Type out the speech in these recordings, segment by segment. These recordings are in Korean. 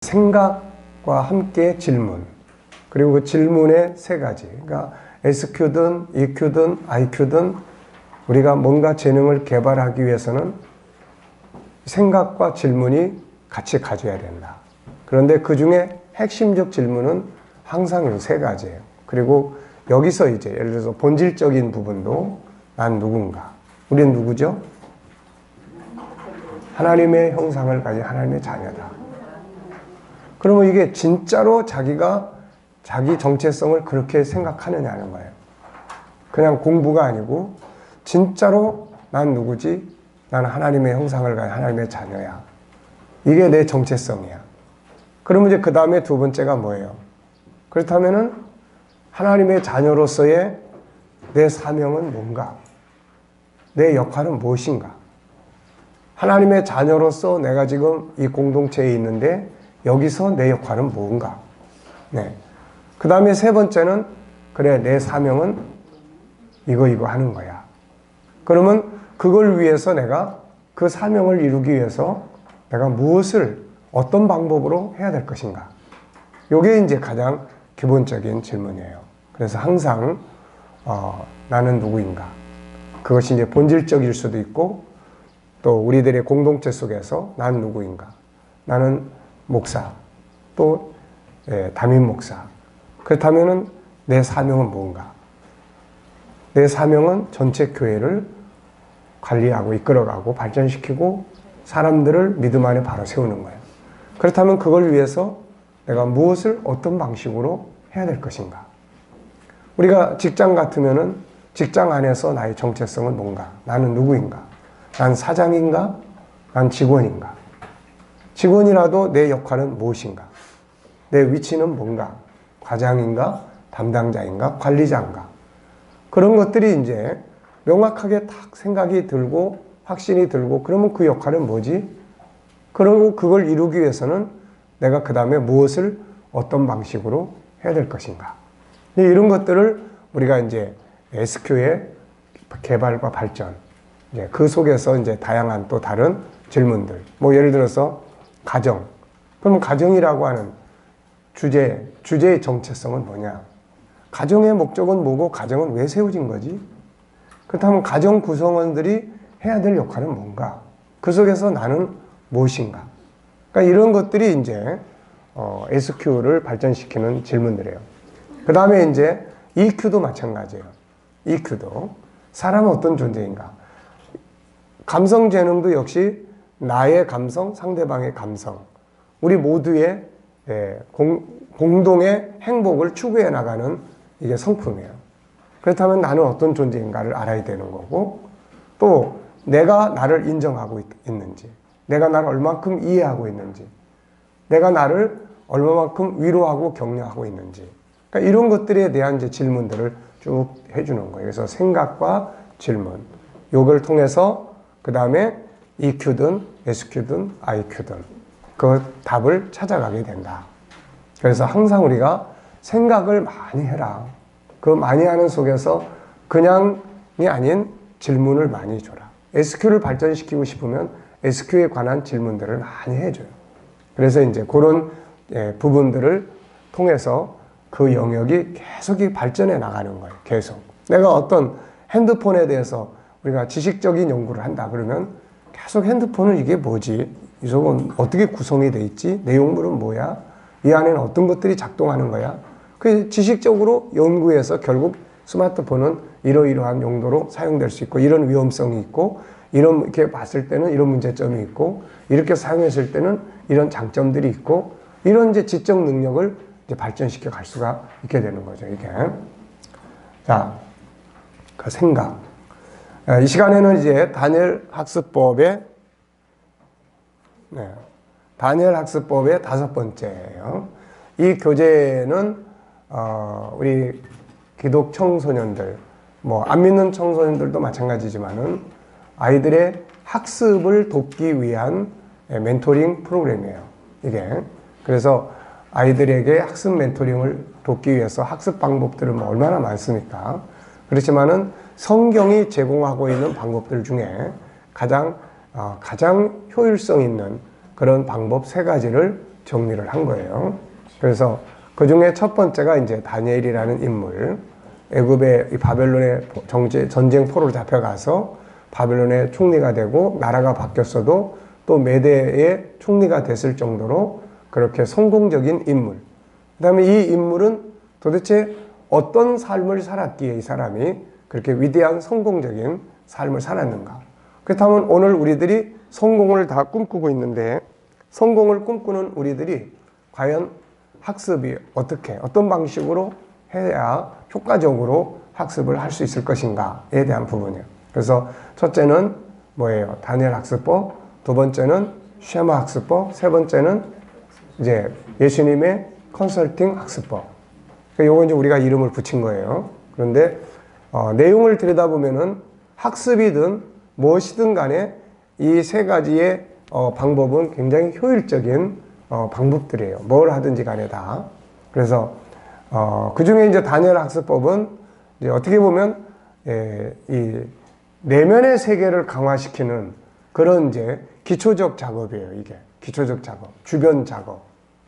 생각과 함께 질문, 그리고 그 질문의 세 가지, 그러니까 SQ든 EQ든 IQ든 우리가 뭔가 재능을 개발하기 위해서는 생각과 질문이 같이 가져야 된다. 그런데 그 중에 핵심적 질문은 항상 이 세 가지예요. 그리고 여기서 이제 예를 들어서 본질적인 부분도 난 누군가, 우린 누구죠? 하나님의 형상을 가진 하나님의 자녀다. 그러면 이게 진짜로 자기가 자기 정체성을 그렇게 생각하느냐는 거예요. 그냥 공부가 아니고 진짜로 난 누구지? 나는 하나님의 형상을 가진 하나님의 자녀야. 이게 내 정체성이야. 그러면 이제 그 다음에 두 번째가 뭐예요? 그렇다면은 하나님의 자녀로서의 내 사명은 뭔가? 내 역할은 무엇인가? 하나님의 자녀로서 내가 지금 이 공동체에 있는데 여기서 내 역할은 뭔가? 네. 그 다음에 세 번째는 그래, 내 사명은 이거 하는 거야. 그러면 그걸 위해서 내가 그 사명을 이루기 위해서 내가 무엇을 어떤 방법으로 해야 될 것인가? 이게 이제 가장 기본적인 질문이에요. 그래서 항상 나는 누구인가? 그것이 이제 본질적일 수도 있고 또 우리들의 공동체 속에서 나는 누구인가? 나는 목사, 또 담임 목사. 그렇다면은 내 사명은 뭔가? 내 사명은 전체 교회를 관리하고 이끌어가고 발전시키고 사람들을 믿음 안에 바로 세우는 거예요. 그렇다면 그걸 위해서 내가 무엇을 어떤 방식으로 해야 될 것인가? 우리가 직장 같으면은 직장 안에서 나의 정체성은 뭔가? 나는 누구인가? 난 사장인가? 난 직원인가? 직원이라도 내 역할은 무엇인가? 내 위치는 뭔가? 과장인가? 담당자인가? 관리자인가? 그런 것들이 이제 명확하게 딱 생각이 들고 확신이 들고 그러면 그 역할은 뭐지? 그리고 그걸 이루기 위해서는 내가 그 다음에 무엇을 어떤 방식으로 해야 될 것인가? 이런 것들을 우리가 이제 SQ의 개발과 발전, 이제 그 속에서 이제 다양한 또 다른 질문들, 뭐 예를 들어서 가정. 그러면 가정이라고 하는 주제의 정체성은 뭐냐? 가정의 목적은 뭐고 가정은 왜 세워진 거지? 그렇다면 가정 구성원들이 해야 될 역할은 뭔가? 그 속에서 나는 무엇인가? 그러니까 이런 것들이 이제 SQ를 발전시키는 질문들이에요. 그 다음에 이제 EQ도 마찬가지예요. EQ도 사람은 어떤 존재인가? 감성 재능도 역시 나의 감성, 상대방의 감성, 우리 모두의 공동의 행복을 추구해 나가는 이게 성품이에요. 그렇다면 나는 어떤 존재인가를 알아야 되는 거고, 또 내가 나를 인정하고 있는지, 내가 나를 얼마만큼 이해하고 있는지, 내가 나를 얼마만큼 위로하고 격려하고 있는지, 그러니까 이런 것들에 대한 이제 질문들을 쭉 해주는 거예요. 그래서 생각과 질문, 요걸 통해서 그 다음에 EQ든 SQ든 IQ든 그 답을 찾아가게 된다. 그래서 항상 우리가 생각을 많이 해라. 그 많이 하는 속에서 그냥이 아닌 질문을 많이 줘라. SQ를 발전시키고 싶으면 SQ에 관한 질문들을 많이 해줘요. 그래서 이제 그런 부분들을 통해서 그 영역이 계속 발전해 나가는 거예요. 계속. 내가 어떤 핸드폰에 대해서 우리가 지식적인 연구를 한다 그러면 계속 핸드폰은 이게 뭐지? 이쪽은 어떻게 구성이 돼 있지? 내용물은 뭐야? 이 안에는 어떤 것들이 작동하는 거야? 그 지식적으로 연구해서 결국 스마트폰은 이러이러한 용도로 사용될 수 있고 이런 위험성이 있고 이렇게 봤을 때는 이런 문제점이 있고 이렇게 사용했을 때는 이런 장점들이 있고 이런 이제 지적 능력을 이제 발전시켜 갈 수가 있게 되는 거죠, 이게. 자, 그 생각. 이 시간에는 이제 다니엘 학습법의 다니엘 학습법의 5번째예요. 이 교재는 우리 기독 청소년들, 뭐 안 믿는 청소년들도 마찬가지지만은 아이들의 학습을 돕기 위한 멘토링 프로그램이에요. 이게. 그래서 아이들에게 학습 멘토링을 돕기 위해서 학습 방법들은 뭐 얼마나 많습니까? 그렇지만은 성경이 제공하고 있는 방법들 중에 가장 효율성 있는 그런 방법 3가지를 정리를 한 거예요. 그래서 그 중에 첫 번째가 이제 다니엘이라는 인물. 애굽의 이 바벨론의 전쟁 포로로 잡혀가서 바벨론의 총리가 되고 나라가 바뀌었어도 또 메대의 총리가 됐을 정도로 그렇게 성공적인 인물. 그 다음에 이 인물은 도대체 어떤 삶을 살았기에 이 사람이 그렇게 위대한 성공적인 삶을 살았는가. 그렇다면 오늘 우리들이 성공을 다 꿈꾸고 있는데 성공을 꿈꾸는 우리들이 과연 학습이 어떤 방식으로 해야 효과적으로 학습을 할 수 있을 것인가에 대한 부분이에요. 그래서 첫째는 뭐예요? 다니엘 학습법. 두 번째는 쉐마 학습법. 세 번째는 이제 예수님의 컨설팅 학습법. 요건 이제 우리가 이름을 붙인 거예요. 그런데 내용을 들여다보면은 학습이든 무엇이든 간에 이 세 가지의 방법은 굉장히 효율적인 방법들이에요. 뭘 하든지 간에 다. 그래서 그 중에 이제 다니엘 학습법은 이제 어떻게 보면 이 내면의 세계를 강화시키는 그런 이제 기초적 작업이에요. 이게 기초적 작업, 주변 작업.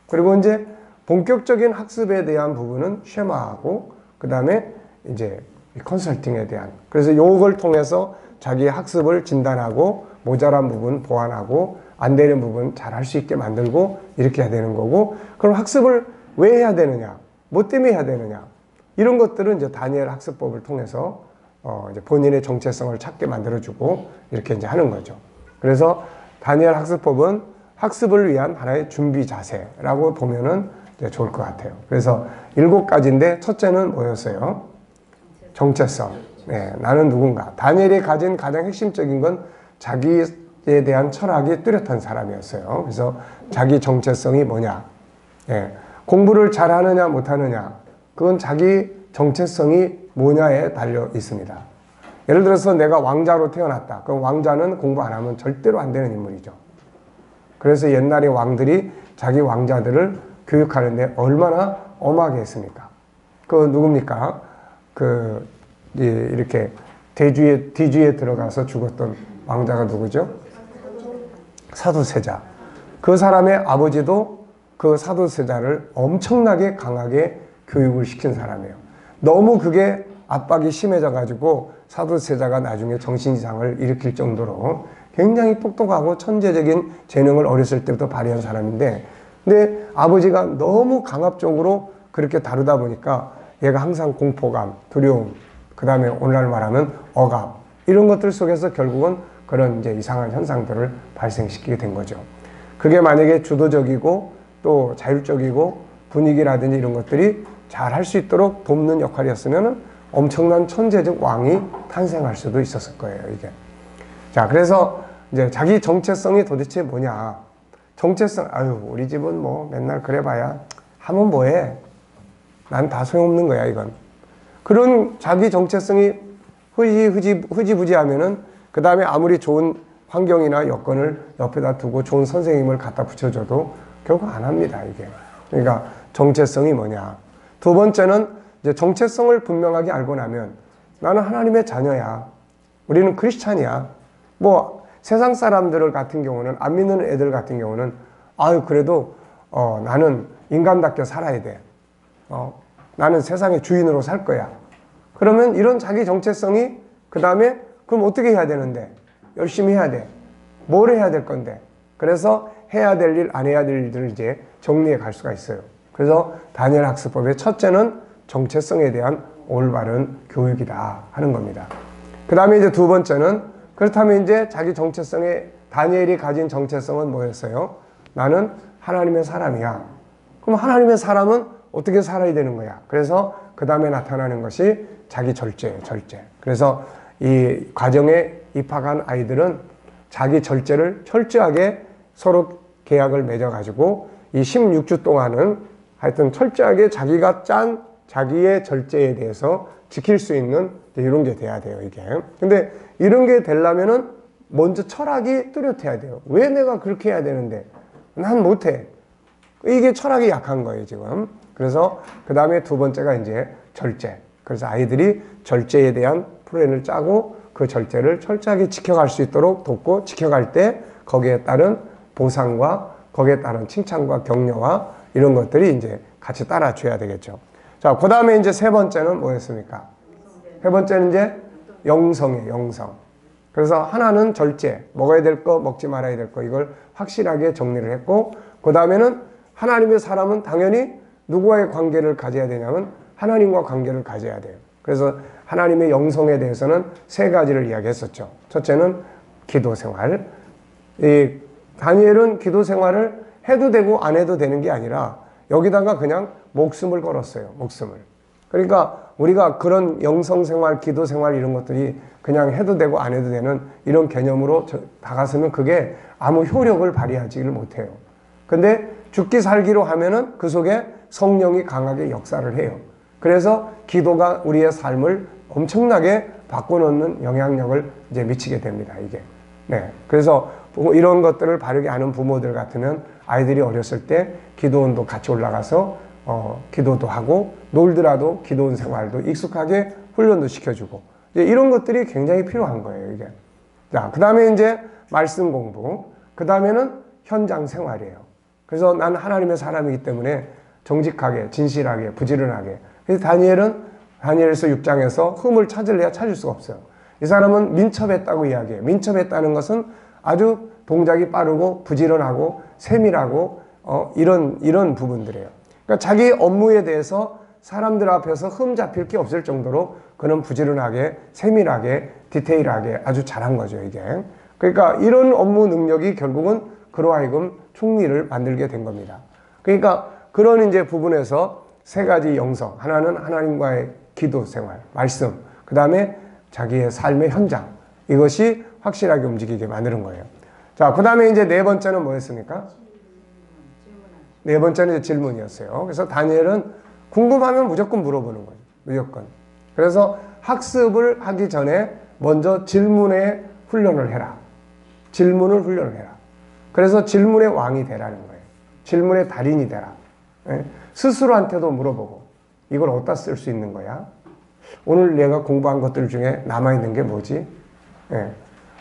그리고 이제 본격적인 학습에 대한 부분은 쉐마하고 그 다음에 이제 컨설팅에 대한. 그래서 요걸 통해서 자기 학습을 진단하고 모자란 부분 보완하고 안 되는 부분 잘 할 수 있게 만들고 이렇게 해야 되는 거고. 그럼 학습을 왜 해야 되느냐? 뭐 때문에 해야 되느냐? 이런 것들은 이제 다니엘 학습법을 통해서 이제 본인의 정체성을 찾게 만들어주고 이렇게 이제 하는 거죠. 그래서 다니엘 학습법은 학습을 위한 하나의 준비 자세라고 보면은 이제 좋을 것 같아요. 그래서 7가지인데 첫째는 뭐였어요? 정체성. 네, 나는 누군가. 다니엘이 가진 가장 핵심적인 건 자기에 대한 철학이 뚜렷한 사람이었어요. 그래서 자기 정체성이 뭐냐? 네, 공부를 잘하느냐 못하느냐 그건 자기 정체성이 뭐냐에 달려 있습니다. 예를 들어서 내가 왕자로 태어났다. 그럼 왕자는 공부 안 하면 절대로 안 되는 인물이죠. 그래서 옛날에 왕들이 자기 왕자들을 교육하는데 얼마나 엄하게 했습니까? 그 누굽니까? 이렇게 뒤주에 들어가서 죽었던 왕자가 누구죠? 사두세자. 그 사람의 아버지도 그 사두세자를 엄청나게 강하게 교육을 시킨 사람이에요. 너무 그게 압박이 심해져 가지고 사두세자가 나중에 정신이상을 일으킬 정도로 굉장히 똑똑하고 천재적인 재능을 어렸을 때부터 발휘한 사람인데, 근데 아버지가 너무 강압적으로 그렇게 다루다 보니까 얘가 항상 공포감, 두려움, 그 다음에 오늘날 말하면 억압, 이런 것들 속에서 결국은 그런 이제 이상한 현상들을 발생시키게 된 거죠. 그게 만약에 주도적이고 또 자율적이고 분위기라든지 이런 것들이 잘 할 수 있도록 돕는 역할이었으면 엄청난 천재적 왕이 탄생할 수도 있었을 거예요, 이게. 자, 그래서 이제 자기 정체성이 도대체 뭐냐. 정체성, 우리 집은 뭐 맨날 그래봐야 하면 뭐해. 난 다 소용없는 거야, 이건. 그런 자기 정체성이 흐지부지 하면은 그 다음에 아무리 좋은 환경이나 여건을 옆에다 두고 좋은 선생님을 갖다 붙여줘도 결국 안 합니다, 이게. 그러니까 정체성이 뭐냐. 두 번째는 이제 정체성을 분명하게 알고 나면 나는 하나님의 자녀야. 우리는 크리스찬이야. 뭐 세상 사람들 같은 경우는, 안 믿는 애들 같은 경우는 그래도 나는 인간답게 살아야 돼. 나는 세상의 주인으로 살 거야. 그러면 이런 자기 정체성이 그 다음에 그럼 어떻게 해야 되는데? 열심히 해야 돼. 뭘 해야 될 건데? 그래서 해야 될 일, 안 해야 될 일들을 이제 정리해 갈 수가 있어요. 그래서 다니엘 학습법의 첫째는 정체성에 대한 올바른 교육이다 하는 겁니다. 그 다음에 이제 두 번째는, 그렇다면 이제 자기 정체성에, 다니엘이 가진 정체성은 뭐였어요? 나는 하나님의 사람이야. 그럼 하나님의 사람은 어떻게 살아야 되는 거야? 그래서 그 다음에 나타나는 것이 자기 절제예요, 절제. 그래서 이 과정에 입학한 아이들은 자기 절제를 철저하게 서로 계약을 맺어가지고 이 16주 동안은 하여튼 철저하게 자기가 짠 자기의 절제에 대해서 지킬 수 있는 이런 게 돼야 돼요, 이게. 근데 이런 게 되려면은 먼저 철학이 뚜렷해야 돼요. 왜 내가 그렇게 해야 되는데? 난 못해. 이게 철학이 약한 거예요, 지금. 그래서 그 다음에 두 번째가 이제 절제. 그래서 아이들이 절제에 대한 플랜을 짜고 그 절제를 철저하게 지켜갈 수 있도록 돕고, 지켜갈 때 거기에 따른 보상과 거기에 따른 칭찬과 격려와 이런 것들이 이제 같이 따라줘야 되겠죠. 자, 그 다음에 이제 세 번째는 뭐였습니까? 세 번째는 이제 영성이에요, 영성. 그래서 하나는 절제, 먹어야 될 거, 먹지 말아야 될 거, 이걸 확실하게 정리를 했고, 그 다음에는 하나님의 사람은 당연히 누구와의 관계를 가져야 되냐면 하나님과 관계를 가져야 돼요. 그래서 하나님의 영성에 대해서는 세 가지를 이야기했었죠. 첫째는 기도 생활. 이 다니엘은 기도 생활을 해도 되고 안 해도 되는 게 아니라 여기다가 그냥 목숨을 걸었어요. 목숨을. 그러니까 우리가 그런 영성 생활, 기도 생활 이런 것들이 그냥 해도 되고 안 해도 되는 이런 개념으로 다가서면 그게 아무 효력을 발휘하지를 못해요. 근데 죽기 살기로 하면은 그 속에 성령이 강하게 역사를 해요. 그래서 기도가 우리의 삶을 엄청나게 바꿔놓는 영향력을 이제 미치게 됩니다, 이게. 네. 그래서 이런 것들을 바르게 아는 부모들 같으면 아이들이 어렸을 때 기도원도 같이 올라가서 기도도 하고 놀더라도 기도원 생활도 익숙하게 훈련도 시켜주고 이제 이런 것들이 굉장히 필요한 거예요, 이게. 자, 그 다음에 이제 말씀 공부. 그 다음에는 현장 생활이에요. 그래서 난 하나님의 사람이기 때문에 정직하게, 진실하게, 부지런하게. 그래서 다니엘서 6장에서 흠을 찾을래야 찾을 수가 없어요. 이 사람은 민첩했다고 이야기해요. 민첩했다는 것은 아주 동작이 빠르고 부지런하고 세밀하고 이런 부분들이에요. 그러니까 자기 업무에 대해서 사람들 앞에서 흠 잡힐 게 없을 정도로 그는 부지런하게 세밀하게 디테일하게 아주 잘한 거죠, 이게. 그러니까 이런 업무 능력이 결국은 그로 하여금 총리를 만들게 된 겁니다. 그러니까 그런 이제 부분에서 세 가지 영성. 하나는 하나님과의 기도 생활, 말씀. 그 다음에 자기의 삶의 현장. 이것이 확실하게 움직이게 만드는 거예요. 자, 그 다음에 이제 네 번째는 뭐였습니까? 네 번째는 이제 질문이었어요. 그래서 다니엘은 궁금하면 무조건 물어보는 거예요. 무조건. 그래서 학습을 하기 전에 먼저 질문에 훈련을 해라. 질문을 훈련을 해라. 그래서 질문의 왕이 되라는 거예요. 질문의 달인이 되라. 스스로한테도 물어보고 이걸 어디다 쓸 수 있는 거야? 오늘 내가 공부한 것들 중에 남아있는 게 뭐지?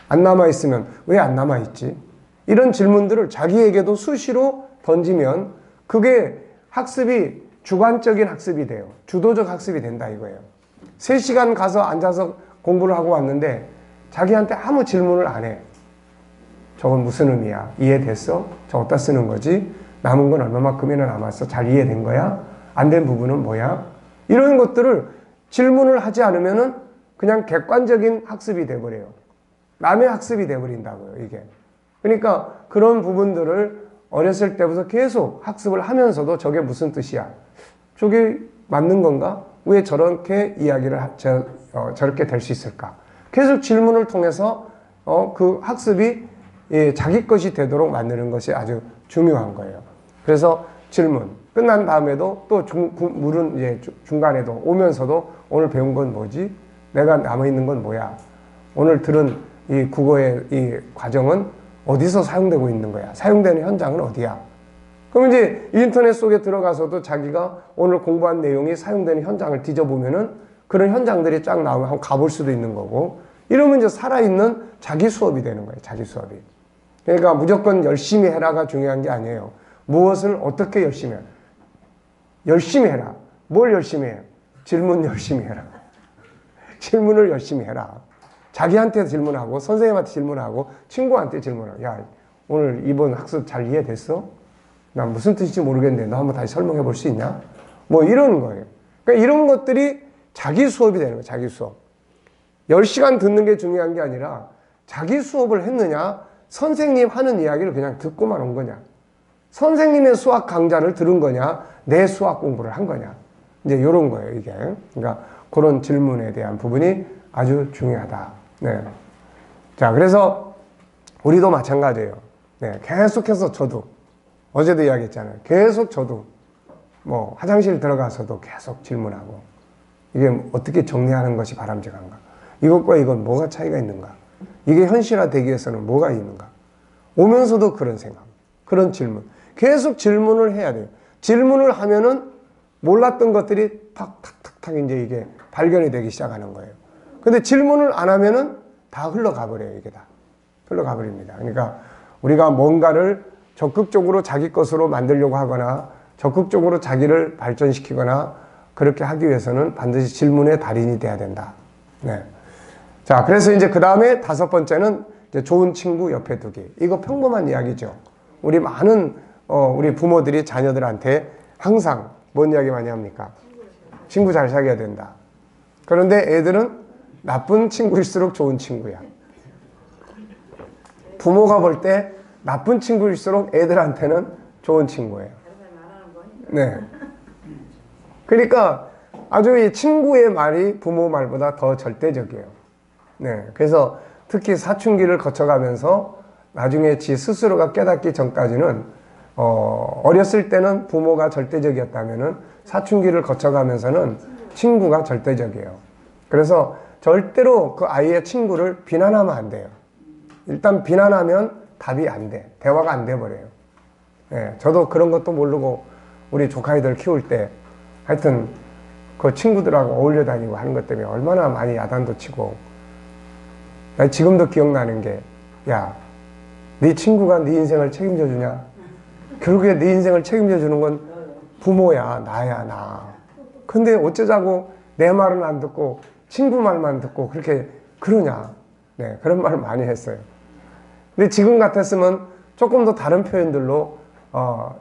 안 남아있으면 왜 안 남아있지? 이런 질문들을 자기에게도 수시로 던지면 그게 학습이 주관적인 학습이 돼요. 주도적 학습이 된다 이거예요. 3시간 가서 앉아서 공부를 하고 왔는데 자기한테 아무 질문을 안 해. 저건 무슨 의미야? 이해됐어? 저 어디다 쓰는 거지? 남은 건 얼마만큼이나 남았어? 잘 이해된 거야? 안 된 부분은 뭐야? 이런 것들을 질문을 하지 않으면은 그냥 객관적인 학습이 돼버려요. 남의 학습이 돼버린다고요, 이게. 그러니까 그런 부분들을 어렸을 때부터 계속 학습을 하면서도 저게 무슨 뜻이야? 저게 맞는 건가? 왜 저렇게 이야기를 저렇게 될 수 있을까? 계속 질문을 통해서 그 학습이 자기 것이 되도록 만드는 것이 아주 중요한 거예요. 그래서 질문 끝난 다음에도 또 물은 중간에도 오면서도 오늘 배운 건 뭐지? 내가 남아있는 건 뭐야? 오늘 들은 이 국어의 이 과정은 어디서 사용되고 있는 거야? 사용되는 현장은 어디야? 그럼 이제 인터넷 속에 들어가서도 자기가 오늘 공부한 내용이 사용되는 현장을 뒤져보면은 그런 현장들이 쫙 나오면 한번 가볼 수도 있는 거고 이러면 이제 살아있는 자기 수업이 되는 거예요. 자기 수업이. 그러니까 무조건 열심히 해라가 중요한 게 아니에요. 무엇을 어떻게 열심히 해라. 열심히 해라. 뭘 열심히 해요? 질문 열심히 해라. 질문을 열심히 해라. 자기한테 질문하고 선생님한테 질문하고 친구한테 질문하고 야 오늘 이번 학습 잘 이해됐어? 난 무슨 뜻인지 모르겠는데 너 한번 다시 설명해 볼 수 있냐? 뭐 이런 거예요. 그러니까 이런 것들이 자기 수업이 되는 거예요. 자기 수업. 10시간 듣는 게 중요한 게 아니라 자기 수업을 했느냐 선생님 하는 이야기를 그냥 듣고만 온 거냐 선생님의 수학 강좌를 들은 거냐 내 수학 공부를 한 거냐 이제 이런 거예요. 이게. 그러니까 그런 질문에 대한 부분이 아주 중요하다. 네. 자, 그래서 우리도 마찬가지예요. 네. 계속해서 저도 어제도 이야기했잖아요. 계속 저도 뭐 화장실 들어가서도 계속 질문하고 이게 어떻게 정리하는 것이 바람직한가? 이것과 이건 뭐가 차이가 있는가? 이게 현실화되기 위해서는 뭐가 있는가? 오면서도 그런 생각, 그런 질문. 계속 질문을 해야 돼요. 질문을 하면은 몰랐던 것들이 탁탁탁탁 이제 이게 발견이 되기 시작하는 거예요. 근데 질문을 안 하면은 다 흘러가 버려요. 이게 다 흘러가 버립니다. 그러니까 우리가 뭔가를 적극적으로 자기 것으로 만들려고 하거나 적극적으로 자기를 발전시키거나 그렇게 하기 위해서는 반드시 질문의 달인이 돼야 된다. 네. 자, 그래서 이제 그 다음에 5번째는 이제 좋은 친구 옆에 두기. 이거 평범한 이야기죠. 우리 많은 우리 부모들이 자녀들한테 항상 뭔 이야기 많이 합니까? 친구 잘 사귀어야 된다. 그런데 애들은 나쁜 친구일수록 좋은 친구야. 부모가 볼 때 나쁜 친구일수록 애들한테는 좋은 친구예요. 네. 그러니까 아주 이 친구의 말이 부모 말보다 더 절대적이에요. 네. 그래서 특히 사춘기를 거쳐가면서 나중에 지 스스로가 깨닫기 전까지는 어렸을 때는 부모가 절대적이었다면은 사춘기를 거쳐가면서는 친구가 절대적이에요. 그래서 절대로 그 아이의 친구를 비난하면 안 돼요. 일단 비난하면 답이 안 돼. 대화가 안 돼버려요. 예, 저도 그런 것도 모르고 우리 조카이들 키울 때 하여튼 그 친구들하고 어울려 다니고 하는 것 때문에 얼마나 많이 야단도 치고, 나 지금도 기억나는 게, 야, 네 친구가 네 인생을 책임져 주냐? 결국에 네 인생을 책임져 주는 건 부모야, 나야, 나. 근데 어쩌자고 내 말은 안 듣고 친구 말만 듣고 그렇게 그러냐? 네, 그런 말을 많이 했어요. 근데 지금 같았으면 조금 더 다른 표현들로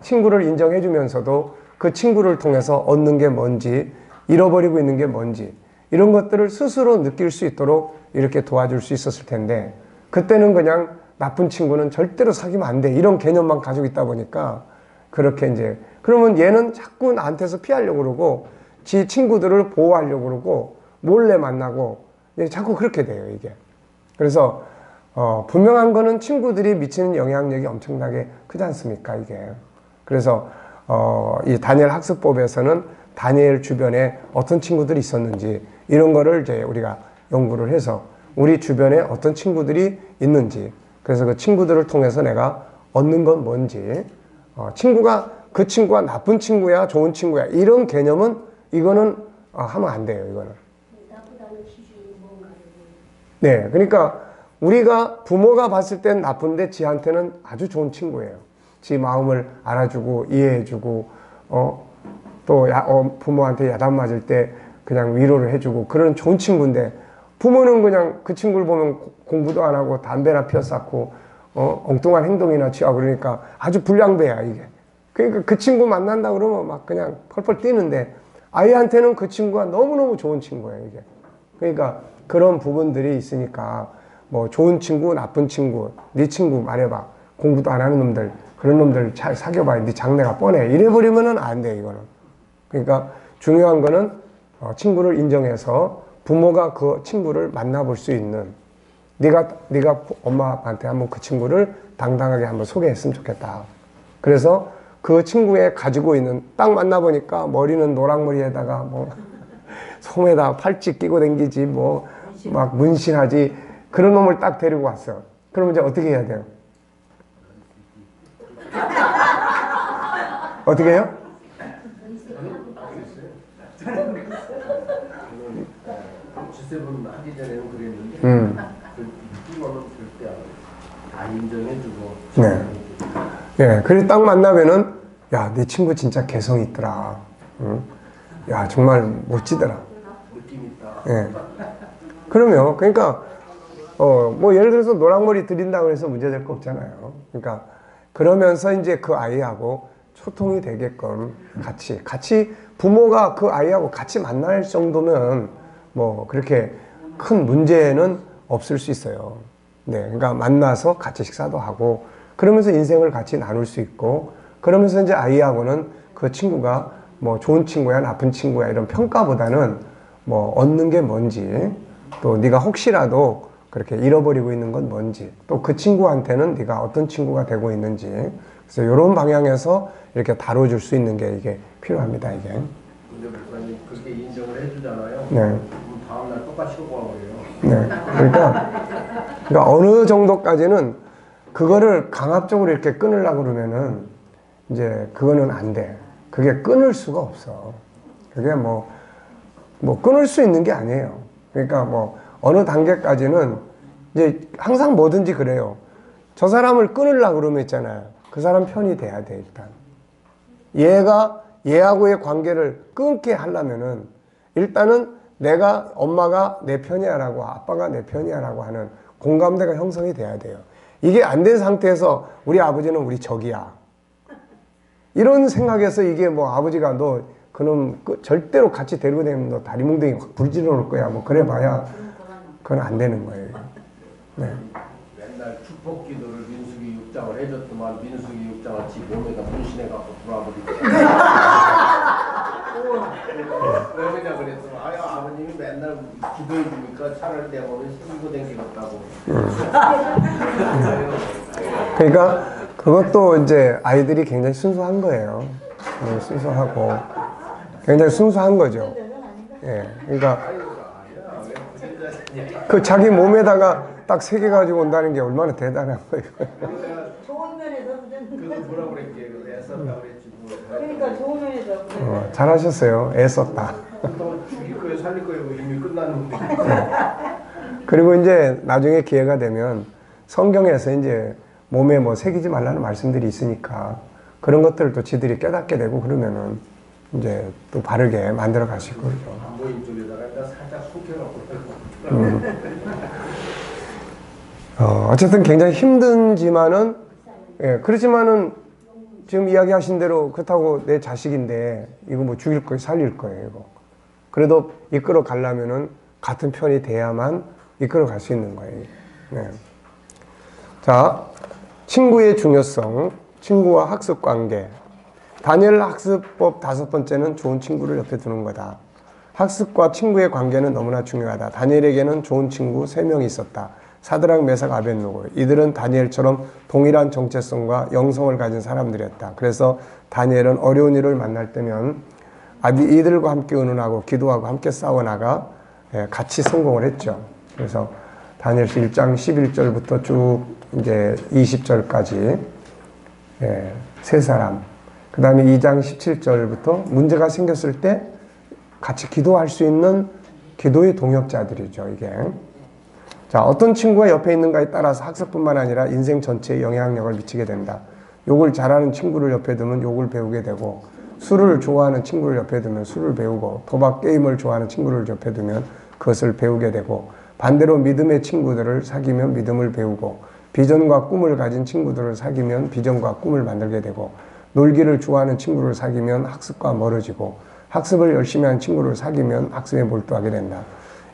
친구를 인정해 주면서도 그 친구를 통해서 얻는 게 뭔지, 잃어버리고 있는 게 뭔지, 이런 것들을 스스로 느낄 수 있도록 이렇게 도와줄 수 있었을 텐데, 그때는 그냥 나쁜 친구는 절대로 사귀면 안 돼, 이런 개념만 가지고 있다 보니까 그렇게 이제, 그러면 얘는 자꾸 나한테서 피하려고 그러고 지 친구들을 보호하려고 그러고 몰래 만나고 자꾸 그렇게 돼요, 이게. 그래서 분명한 거는 친구들이 미치는 영향력이 엄청나게 크지 않습니까, 이게. 그래서 이 다니엘 학습법에서는 다니엘 주변에 어떤 친구들이 있었는지 이런 거를 이제 우리가 연구를 해서 우리 주변에 어떤 친구들이 있는지, 그래서 그 친구들을 통해서 내가 얻는 건 뭔지, 그 친구가 나쁜 친구야, 좋은 친구야, 이런 개념은 이거는 하면 안 돼요, 이거는. 나쁘다는 기준이 뭔가를. 네, 그러니까 우리가 부모가 봤을 땐 나쁜데 지한테는 아주 좋은 친구예요. 지 마음을 알아주고 이해해주고 또 부모한테 야단 맞을 때 그냥 위로를 해주고 그런 좋은 친구인데, 부모는 그냥 그 친구를 보면 공부도 안 하고 담배나 피워 쌓고 엉뚱한 행동이나 취하고 그러니까 아주 불량배야, 이게. 그러니까 그 친구 만난다 그러면 막 그냥 펄펄 뛰는데 아이한테는 그 친구가 너무너무 좋은 친구예요, 이게. 그러니까 그런 부분들이 있으니까 뭐 좋은 친구, 나쁜 친구, 네 친구 말해봐. 공부도 안 하는 놈들, 그런 놈들 잘 사귀어봐. 네 장래가 뻔해. 이래버리면은 안 돼, 이거는. 그러니까 중요한 거는 친구를 인정해서 부모가 그 친구를 만나볼 수 있는, 네가 엄마 아빠한테 한번 그 친구를 당당하게 한번 소개했으면 좋겠다. 그래서 그 친구의 가지고 있는, 딱 만나보니까 머리는 노랑머리에다가 뭐 손에다 팔찌 끼고 댕기지 뭐 막 문신하지, 그런 놈을 딱 데리고 왔어. 그러면 이제 어떻게 해야 돼요? 어떻게 해요? 주세분 하기 전에는 그랬는데 그 느낌으로는 절대 다 인정해주고. 네. 예, 그래 딱 만나면은 야, 네 친구 진짜 개성 있더라. 응? 야, 정말 멋지더라. 느낌 있다. 예. 그러면 그러니까 뭐 예를 들어서 노랑머리 들인다고 해서 문제될 거 없잖아요. 그러니까 그러면서 이제 그 아이하고 소통이 되게끔 같이 부모가 그 아이하고 같이 만날 정도면 뭐 그렇게 큰 문제는 없을 수 있어요. 네, 그러니까 만나서 같이 식사도 하고 그러면서 인생을 같이 나눌 수 있고, 그러면서 이제 아이하고는 그 친구가 뭐 좋은 친구야, 나쁜 친구야 이런 평가보다는 뭐 얻는 게 뭔지, 또 네가 혹시라도 그렇게 잃어버리고 있는 건 뭔지, 또 그 친구한테는 네가 어떤 친구가 되고 있는지, 그래서 이런 방향에서 이렇게 다뤄줄 수 있는 게 이게 필요합니다, 이게. 근데 목사님 그렇게 인정을 해주잖아요. 네. 그럼 다음날 똑같이 요구하고요. 네. 그러니까 어느 정도까지는 그거를 강압적으로 이렇게 끊으려고 그러면은 이제 그거는 안 돼. 그게 끊을 수가 없어. 그게 뭐 끊을 수 있는 게 아니에요. 그러니까 뭐 어느 단계까지는 이제 항상 뭐든지 그래요. 저 사람을 끊으려고 그러면 있잖아요. 그 사람 편이 돼야 돼, 일단. 얘가 얘하고의 관계를 끊게 하려면은 일단은 내가 엄마가 내 편이야 라고 아빠가 내 편이야 라고 하는 공감대가 형성이 돼야 돼요. 이게 안 된 상태에서 우리 아버지는 우리 적이야. 이런 생각에서 이게 뭐 아버지가 너 그놈 절대로 같이 데리고 다니면 너 다리 뭉댕이 확 불질러 놓을 거야. 뭐 그래 봐야 그건 안 되는 거예요. 네. 맨날 축복 기도를 민수기 육장을 해줬더만 민수기 육장을 지 몸에다 문신해갖고 돌아버리고. 왜 그냥 그랬더만 아유 아버님이 맨날 기도해 주니까 차를 대보면 힘고 댕기겠다고. 그러니까 그것도 이제 아이들이 굉장히 순수한 거예요. 순수하고 굉장히 순수한 거죠. 예, 그러니까 그 자기 몸에다가 딱 새겨가지고 온다는 게 얼마나 대단한 거예요. 좋은 면에서 그래서 뭐라 그랬게 애썼다 그랬지 뭐. 그러니까 좋은 면에서 잘하셨어요. 애썼다. 또 죽일 거예요 살릴 거예요 이미 끝났는데. 그리고 이제 나중에 기회가 되면 성경에서 이제 몸에 뭐 새기지 말라는 말씀들이 있으니까 그런 것들을 또 지들이 깨닫게 되고 그러면은 이제 또 바르게 만들어 가실 거죠. 안 보인 쪽에다가 일단 살짝 속여놓고. 어쨌든 굉장히 힘든지만은, 예, 그렇지만은 지금 이야기하신 대로 그렇다고 내 자식인데 이거 뭐 죽일 거예요, 살릴 거예요, 이거. 그래도 이끌어 가려면은 같은 편이 돼야만 이끌어 갈 수 있는 거예요. 네. 자, 친구의 중요성, 친구와 학습 관계. 다니엘 학습법 5번째는 좋은 친구를 옆에 두는 거다. 학습과 친구의 관계는 너무나 중요하다. 다니엘에게는 좋은 친구 3명이 있었다. 사드락, 메삭, 아벳느고. 이들은 다니엘처럼 동일한 정체성과 영성을 가진 사람들이었다. 그래서 다니엘은 어려운 일을 만날 때면 이들과 함께 의논하고 기도하고 함께 싸워나가 같이 성공을 했죠. 그래서 다니엘서 1장 11절부터 쭉 이제 20절까지 세 사람. 그 다음에 2장 17절부터 문제가 생겼을 때 같이 기도할 수 있는 기도의 동역자들이죠, 이게. 자, 어떤 친구가 옆에 있는가에 따라서 학습뿐만 아니라 인생 전체에 영향력을 미치게 된다. 욕을 잘하는 친구를 옆에 두면 욕을 배우게 되고, 술을 좋아하는 친구를 옆에 두면 술을 배우고, 도박 게임을 좋아하는 친구를 옆에 두면 그것을 배우게 되고, 반대로 믿음의 친구들을 사귀면 믿음을 배우고, 비전과 꿈을 가진 친구들을 사귀면 비전과 꿈을 만들게 되고, 놀기를 좋아하는 친구를 사귀면 학습과 멀어지고, 학습을 열심히 하는 친구를 사귀면 학습에 몰두하게 된다.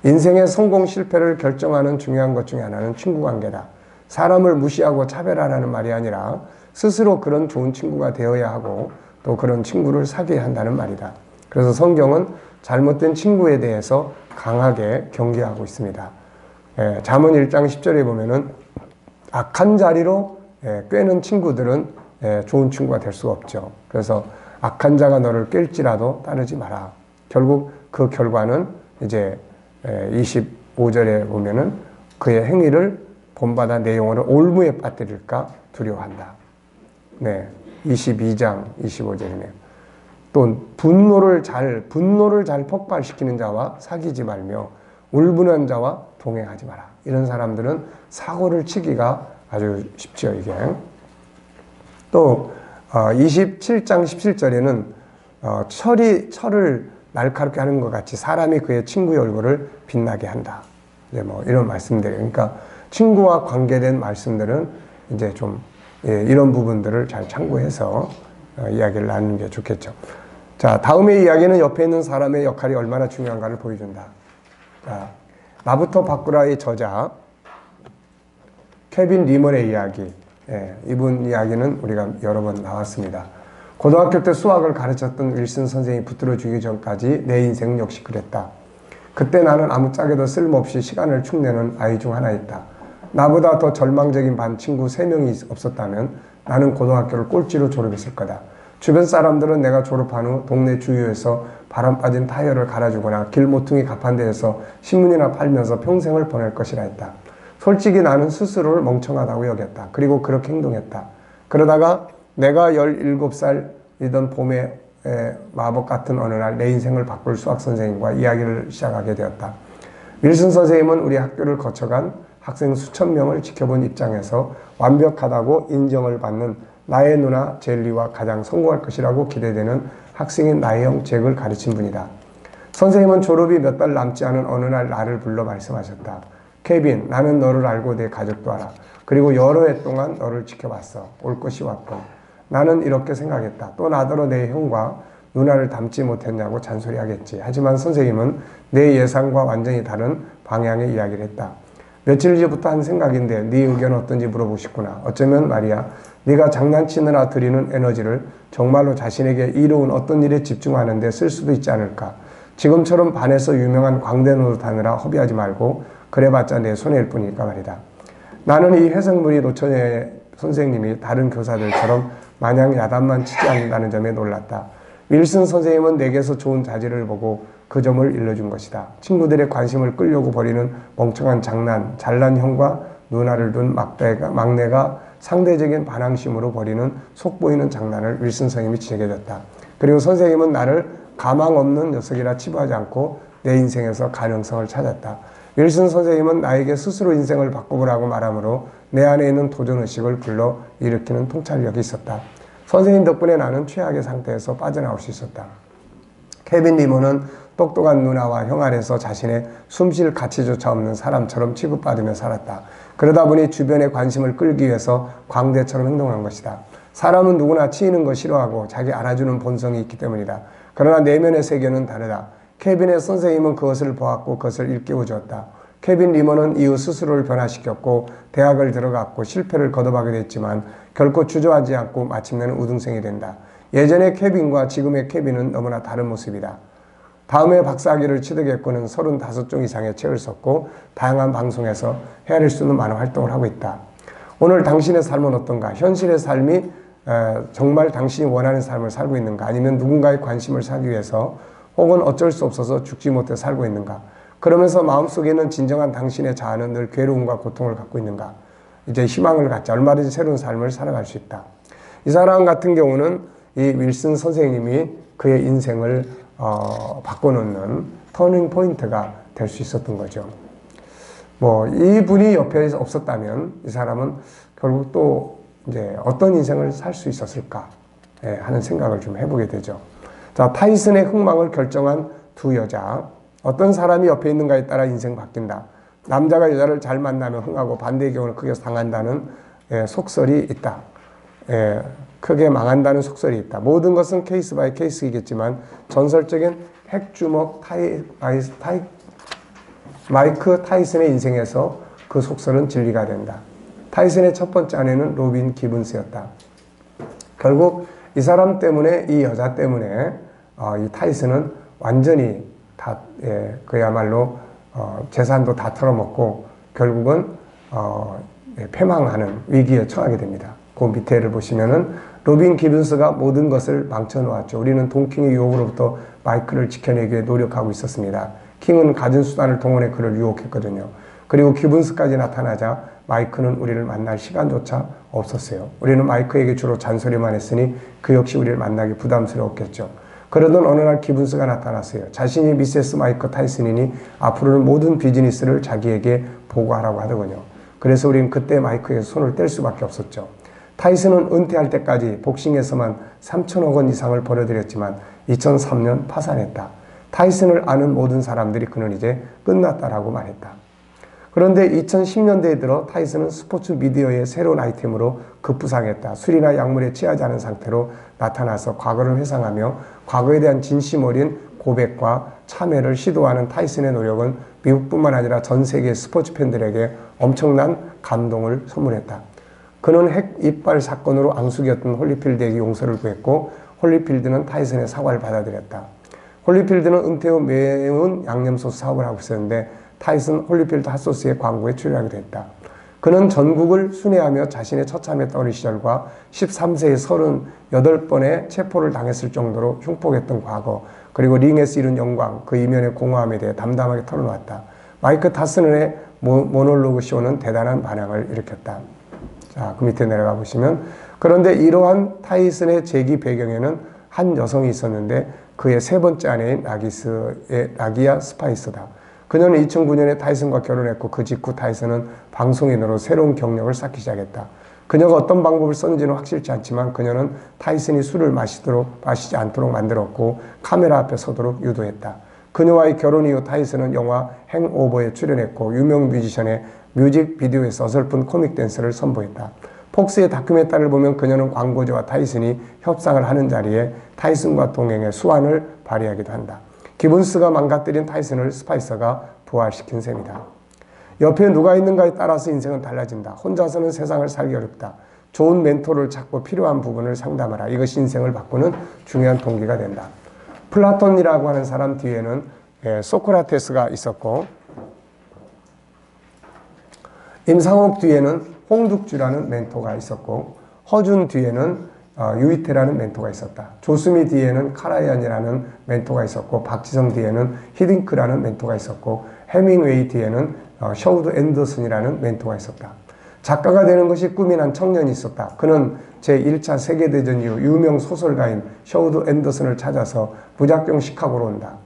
인생의 성공 실패를 결정하는 중요한 것 중에 하나는 친구 관계다. 사람을 무시하고 차별하라는 말이 아니라 스스로 그런 좋은 친구가 되어야 하고 또 그런 친구를 사귀어야 한다는 말이다. 그래서 성경은 잘못된 친구에 대해서 강하게 경계하고 있습니다. 잠언 1장 10절에 보면은 악한 자리로 꿰는 친구들은 좋은 친구가 될 수가 없죠. 그래서 악한 자가 너를 깰지라도 따르지 마라. 결국 그 결과는 이제 25절에 보면은 그의 행위를 본받아 내 영혼을 올무에 빠뜨릴까 두려워한다. 네, 22장 25절이네요. 또 분노를 잘 폭발시키는 자와 사귀지 말며 울분한 자와 동행하지 마라. 이런 사람들은 사고를 치기가 아주 쉽죠, 이게. 또 27장 17절에는 철을 날카롭게 하는 것 같이 사람이 그의 친구의 얼굴을 빛나게 한다. 이제 뭐 이런 말씀들이에요. 그러니까 친구와 관계된 말씀들은 이제 좀 이런 부분들을 잘 참고해서 이야기를 나누는 게 좋겠죠. 자, 다음의 이야기는 옆에 있는 사람의 역할이 얼마나 중요한가를 보여준다. 자, 나부터 바꾸라의 저자 케빈 리먼의 이야기. 이분 이야기는 우리가 여러 번 나왔습니다. 고등학교 때 수학을 가르쳤던 윌슨 선생이 붙들어 주기 전까지 내 인생 역시 그랬다. 그때 나는 아무짝에도 쓸모없이 시간을 축내는 아이 중 하나였다. 나보다 더 절망적인 반 친구 3명이 없었다면 나는 고등학교를 꼴찌로 졸업했을 거다. 주변 사람들은 내가 졸업한 후 동네 주유소에서 바람 빠진 타이어를 갈아주거나 길 모퉁이 가판대에서 신문이나 팔면서 평생을 보낼 것이라 했다. 솔직히 나는 스스로를 멍청하다고 여겼다. 그리고 그렇게 행동했다. 그러다가 내가 17살이던 봄에 마법 같은 어느 날 내 인생을 바꿀 수학 선생님과 이야기를 시작하게 되었다. 윌슨 선생님은 우리 학교를 거쳐간 학생 수천 명을 지켜본 입장에서 완벽하다고 인정을 받는 나의 누나 젤리와 가장 성공할 것이라고 기대되는 학생인 나의 형 잭을 가르친 분이다. 선생님은 졸업이 몇 달 남지 않은 어느 날 나를 불러 말씀하셨다. 케빈, 나는 너를 알고 내 가족도 알아. 그리고 여러 해 동안 너를 지켜봤어. 올 것이 왔군. 나는 이렇게 생각했다. 또 나더러 내 형과 누나를 닮지 못했냐고 잔소리하겠지. 하지만 선생님은 내 예상과 완전히 다른 방향의 이야기를 했다. 며칠 전부터 한 생각인데 네 의견은 어떤지 물어보고 싶구나. 어쩌면 말이야, 네가 장난치느라 들이는 에너지를 정말로 자신에게 이로운 어떤 일에 집중하는 데 쓸 수도 있지 않을까. 지금처럼 반에서 유명한 광대 노릇하느라 허비하지 말고 그래봤자 내 손해일 뿐이니까 말이다. 나는 이 해성문이 노처녀 선생님이 다른 교사들처럼 마냥 야단만 치지 않는다는 점에 놀랐다. 윌슨 선생님은 내게서 좋은 자질을 보고 그 점을 일러준 것이다. 친구들의 관심을 끌려고 벌이는 멍청한 장난, 잘난 형과 누나를 둔 막내가 상대적인 반항심으로 벌이는 속보이는 장난을 윌슨 선생님이 지게 줬다. 그리고 선생님은 나를 가망 없는 녀석이라 치부하지 않고 내 인생에서 가능성을 찾았다. 윌슨 선생님은 나에게 스스로 인생을 바꿔보라고 말하므로 내 안에 있는 도전의식을 불러 일으키는 통찰력이 있었다. 선생님 덕분에 나는 최악의 상태에서 빠져나올 수 있었다. 케빈 리모는 똑똑한 누나와 형 아래서 자신의 숨쉴 가치조차 없는 사람처럼 취급받으며 살았다. 그러다 보니 주변의 관심을 끌기 위해서 광대처럼 행동한 것이다. 사람은 누구나 치이는 거 싫어하고 자기 알아주는 본성이 있기 때문이다. 그러나 내면의 세계는 다르다. 케빈의 선생님은 그것을 보았고 그것을 일깨워 주었다. 케빈 리머는 이후 스스로를 변화시켰고 대학을 들어갔고 실패를 거듭하게 됐지만 결코 주저하지 않고 마침내는 우등생이 된다. 예전의 케빈과 지금의 케빈은 너무나 다른 모습이다. 다음에 박사학위를 취득했고는 35종 이상의 책을 썼고 다양한 방송에서 헤아릴 수 있는 많은 활동을 하고 있다. 오늘 당신의 삶은 어떤가? 현실의 삶이 정말 당신이 원하는 삶을 살고 있는가? 아니면 누군가의 관심을 사기 위해서 혹은 어쩔 수 없어서 죽지 못해 살고 있는가? 그러면서 마음속에는 진정한 당신의 자아는 늘 괴로움과 고통을 갖고 있는가? 이제 희망을 갖자 얼마든지 새로운 삶을 살아갈 수 있다. 이 사람 같은 경우는 이 윌슨 선생님이 그의 인생을 바꿔놓는 터닝 포인트가 될 수 있었던 거죠. 뭐 이분이 옆에 없었다면 이 사람은 결국 또 이제 어떤 인생을 살 수 있었을까 하는 생각을 좀 해보게 되죠. 자, 타이슨의 흥망을 결정한 두 여자. 어떤 사람이 옆에 있는가에 따라 인생 바뀐다. 남자가 여자를 잘 만나면 흥하고 반대의 경우는 크게 상한다는 속설이 있다. 크게 망한다는 속설이 있다. 모든 것은 케이스 바이 케이스이겠지만 전설적인 핵주먹 마이크 타이슨의 인생에서 그 속설은 진리가 된다. 타이슨의 첫 번째 아내는 로빈 기븐스였다. 결국 이 사람 때문에, 이 여자 때문에 이 타이슨은 완전히 다 그야말로 재산도 다 털어먹고 결국은 패망하는 위기에 처하게 됩니다. 그 밑에를 보시면은 로빈 기븐스가 모든 것을 망쳐놓았죠. 우리는 동킹의 유혹으로부터 마이크를 지켜내기 위해 노력하고 있었습니다. 킹은 가진 수단을 동원해 그를 유혹했거든요. 그리고 기븐스까지 나타나자 마이크는 우리를 만날 시간조차 없었어요. 우리는 마이크에게 주로 잔소리만 했으니 그 역시 우리를 만나기 부담스러웠겠죠. 그러던 어느 날 기븐스가 나타났어요. 자신이 미세스 마이크 타이슨이니 앞으로는 모든 비즈니스를 자기에게 보고하라고 하더군요. 그래서 우리는 그때 마이크에서 손을 뗄 수밖에 없었죠. 타이슨은 은퇴할 때까지 복싱에서만 3천억 원 이상을 벌어들였지만 2003년 파산했다. 타이슨을 아는 모든 사람들이 그는 이제 끝났다라고 말했다. 그런데 2010년대에 들어 타이슨은 스포츠 미디어의 새로운 아이템으로 급부상했다. 술이나 약물에 취하지 않은 상태로 나타나서 과거를 회상하며 과거에 대한 진심 어린 고백과 참회를 시도하는 타이슨의 노력은 미국뿐만 아니라 전 세계 스포츠 팬들에게 엄청난 감동을 선물했다. 그는 핵 이빨 사건으로 앙숙이었던 홀리필드에게 용서를 구했고 홀리필드는 타이슨의 사과를 받아들였다. 홀리필드는 은퇴 후 매운 양념소스 사업을 하고 있었는데 타이슨 홀리필드 핫소스의 광고에 출연하기도 했다. 그는 전국을 순회하며 자신의 처참에 떠오른 시절과 13세에 38번의 체포를 당했을 정도로 흉폭했던 과거, 그리고 링에서 이룬 영광, 그 이면의 공허함에 대해 담담하게 털어놓았다. 마이크 타슨의 모놀로그 쇼는 대단한 반향을 일으켰다. 자, 그 밑에 내려가 보시면, 그런데 이러한 타이슨의 재기 배경에는 한 여성이 있었는데 그의 세 번째 아내인 라기아 스파이스다. 그녀는 2009년에 타이슨과 결혼했고 그 직후 타이슨은 방송인으로 새로운 경력을 쌓기 시작했다. 그녀가 어떤 방법을 썼는지는 확실치 않지만 그녀는 타이슨이 술을 마시지 않도록 만들었고 카메라 앞에 서도록 유도했다. 그녀와의 결혼 이후 타이슨은 영화 행오버에 출연했고 유명 뮤지션의 뮤직비디오에서 어설픈 코믹 댄스를 선보였다. 폭스의 다큐멘터리를 보면 그녀는 광고주와 타이슨이 협상을 하는 자리에 타이슨과 동행해 수완을 발휘하기도 한다. 기본스가 망가뜨린 타이슨을 스파이서가 부활시킨 셈이다. 옆에 누가 있는가에 따라서 인생은 달라진다. 혼자서는 세상을 살기 어렵다. 좋은 멘토를 찾고 필요한 부분을 상담하라. 이것이 인생을 바꾸는 중요한 동기가 된다. 플라톤이라고 하는 사람 뒤에는 소크라테스가 있었고 임상옥 뒤에는 홍득주라는 멘토가 있었고 허준 뒤에는 유이태라는 멘토가 있었다. 조수미 뒤에는 카라얀이라는 멘토가 있었고 박지성 뒤에는 히딩크라는 멘토가 있었고 해밍웨이 뒤에는 셔우드 앤더슨이라는 멘토가 있었다. 작가가 되는 것이 꿈이 난 청년이 있었다. 그는 제1차 세계대전 이후 유명 소설가인 셔우드 앤더슨을 찾아서 무작정 시카고로 온다.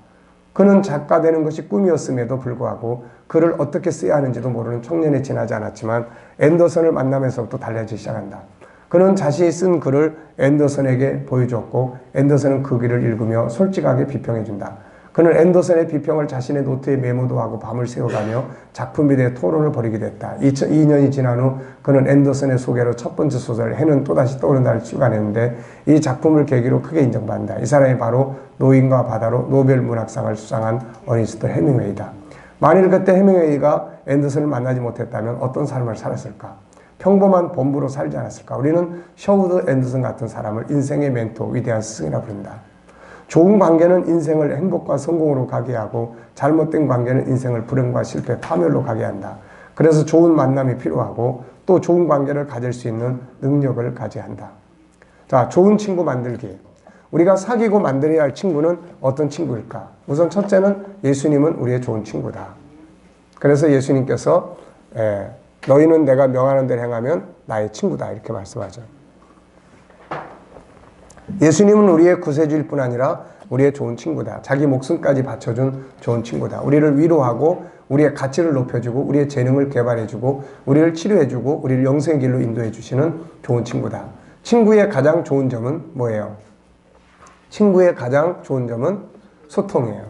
그는 작가 되는 것이 꿈이었음에도 불구하고 글을 어떻게 써야 하는지도 모르는 청년에 지나지 않았지만 앤더슨을 만나면서부터 달라지기 시작한다. 그는 자신이 쓴 글을 앤더슨에게 보여줬고 앤더슨은 그 글을 읽으며 솔직하게 비평해준다. 그는 앤더슨의 비평을 자신의 노트에 메모도 하고 밤을 새워가며 작품에 대해 토론을 벌이게 됐다. 2년이 지난 후 그는 앤더슨의 소개로 첫 번째 소설 해는 또다시 떠오른다를 출간했는데 이 작품을 계기로 크게 인정받는다. 이 사람이 바로 노인과 바다로 노벨 문학상을 수상한 어니스트 해밍웨이다. 만일 그때 해밍웨이가 앤더슨을 만나지 못했다면 어떤 삶을 살았을까? 평범한 범부로 살지 않았을까? 우리는 셔우드 앤더슨 같은 사람을 인생의 멘토, 위대한 스승이라 부른다. 좋은 관계는 인생을 행복과 성공으로 가게 하고 잘못된 관계는 인생을 불행과 실패, 파멸로 가게 한다. 그래서 좋은 만남이 필요하고 또 좋은 관계를 가질 수 있는 능력을 가져야 한다. 자, 좋은 친구 만들기. 우리가 사귀고 만들어야 할 친구는 어떤 친구일까? 우선 첫째는 예수님은 우리의 좋은 친구다. 그래서 예수님께서 너희는 내가 명하는 대로 행하면 나의 친구다 이렇게 말씀하죠. 예수님은 우리의 구세주일 뿐 아니라 우리의 좋은 친구다. 자기 목숨까지 바쳐준 좋은 친구다. 우리를 위로하고 우리의 가치를 높여주고 우리의 재능을 개발해주고 우리를 치료해주고 우리를 영생의 길로 인도해 주시는 좋은 친구다. 친구의 가장 좋은 점은 뭐예요? 친구의 가장 좋은 점은 소통이에요.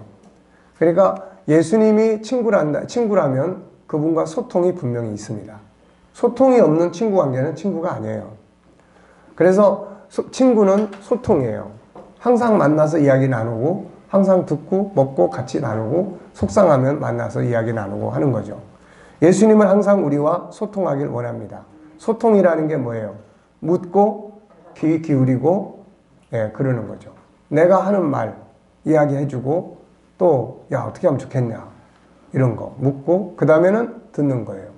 그러니까 예수님이 친구라면 그분과 소통이 분명히 있습니다. 소통이 없는 친구 관계는 친구가 아니에요. 그래서 친구는 소통이에요. 항상 만나서 이야기 나누고 항상 듣고 먹고 같이 나누고 속상하면 만나서 이야기 나누고 하는 거죠. 예수님은 항상 우리와 소통하길 원합니다. 소통이라는 게 뭐예요? 묻고 귀 기울이고 그러는 거죠. 내가 하는 말 이야기해주고 또 야 어떻게 하면 좋겠냐 이런 거 묻고 그 다음에는 듣는 거예요.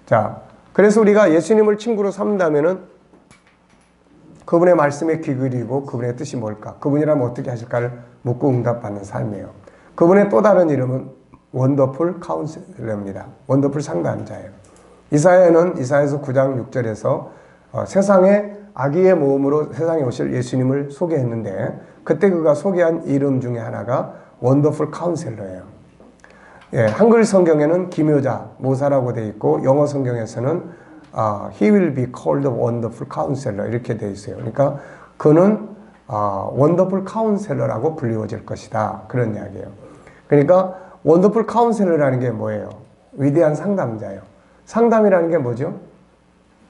자, 그래서 우리가 예수님을 친구로 삼는다면은 그분의 말씀에 귀 기울이고 그분의 뜻이 뭘까? 그분이라면 어떻게 하실까를 묻고 응답받는 삶이에요. 그분의 또 다른 이름은 원더풀 카운셀러입니다. 원더풀 상담자예요. 이사야서 9장 6절에서 세상에 아기의 모음으로 세상에 오실 예수님을 소개했는데 그때 그가 소개한 이름 중에 하나가 원더풀 카운셀러예요. 한글 성경에는 기묘자, 모사라고 되어 있고 영어 성경에서는 He will be called a wonderful counselor 이렇게 되어 있어요. 그러니까 그는 wonderful counselor라고 불리워질 것이다. 그런 이야기예요. 그러니까 wonderful counselor라는 게 뭐예요? 위대한 상담자예요. 상담이라는 게 뭐죠?